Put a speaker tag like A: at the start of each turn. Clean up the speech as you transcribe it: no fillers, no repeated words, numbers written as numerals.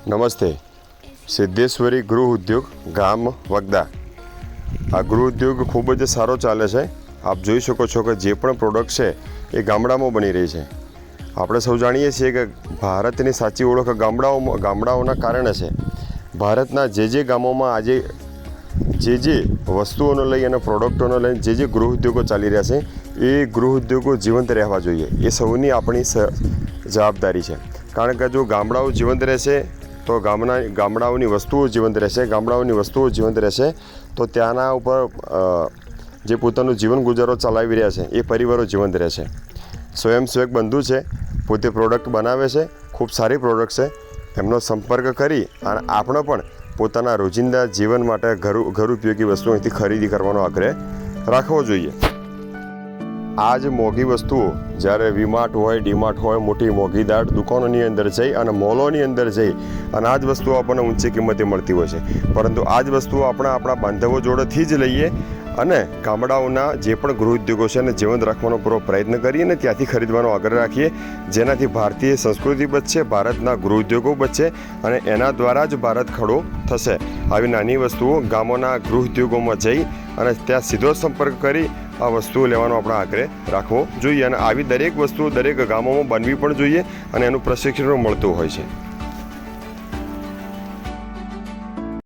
A: નમસ્તે. સિદ્ધેશ્વરી ગૃહ ઉદ્યોગ ગામ વગદા. આ ગૃહ ઉદ્યોગ ખૂબ જ સારો ચાલે છે. આપ જોઈ શકો છો કે જે પણ પ્રોડક્ટ છે એ ગામડામાં બની રહી છે. આપણે સૌ જાણીએ છીએ કે ભારતની સાચી ઓળખ ગામડાઓના કારણે છે. ભારતના જે ગામોમાં આજે જે વસ્તુઓને લઈ અને પ્રોડક્ટોને લઈને જે ગૃહ ઉદ્યોગો ચાલી રહ્યા છે એ ગૃહ ઉદ્યોગો જીવંત રહેવા જોઈએ. એ સૌની આપણી જવાબદારી છે. કારણ કે જો ગામડાઓ જીવંત રહેશે તો ગામડાઓની વસ્તુઓ જીવંત રહેશે. ગામડાઓની વસ્તુઓ જીવંત રહેશે તો ત્યાંના ઉપર જે પોતાનું જીવન ગુજારો ચલાવી રહ્યા છે એ પરિવારો જીવંત રહેશે. સ્વયંસેવક બંધુ છે, પોતે પ્રોડક્ટ બનાવે છે, ખૂબ સારી પ્રોડક્ટ છે. એમનો સંપર્ક કરી અને આપણે પણ પોતાના રોજિંદા જીવન માટે ઘર ઉપયોગી વસ્તુઓ અહીંથી ખરીદી કરવાનો આગ્રહ રાખવો જોઈએ. આ જ મોંઘી વસ્તુઓ જ્યારે વીમાર્ટ હોય, ડીમાર્ટ હોય, મોટી મોંઘીદાર દુકાનોની અંદર જઈ અને મોલોની અંદર જઈ અને આ જ વસ્તુઓ આપણને ઊંચી કિંમતે મળતી હોય છે. પરંતુ આ જ વસ્તુઓ આપણે આપણા બાંધવો જોડેથી જ લઈએ અને ગામડાઓના જે પણ ગૃહ ઉદ્યોગો છે એને જીવંત રાખવાનો પૂરો પ્રયત્ન કરીએ અને ત્યાંથી ખરીદવાનો આગ્રહ રાખીએ, જેનાથી ભારતીય સંસ્કૃતિ બચશે, ભારતના ગૃહ ઉદ્યોગો બચશે અને એના દ્વારા જ ભારત ખડો થશે. આવી નાની વસ્તુઓ ગામોના ગૃહ ઉદ્યોગોમાં જઈ અને ત્યાં સીધો સંપર્ક કરી આ વસ્તુઓ લેવાનો આપણે આગ્રહ રાખવો જોઈએ. અને આવી દરેક વસ્તુઓ દરેક ગામોમાં બનવી પણ જોઈએ અને એનું પ્રશિક્ષણ મળતું હોય છે.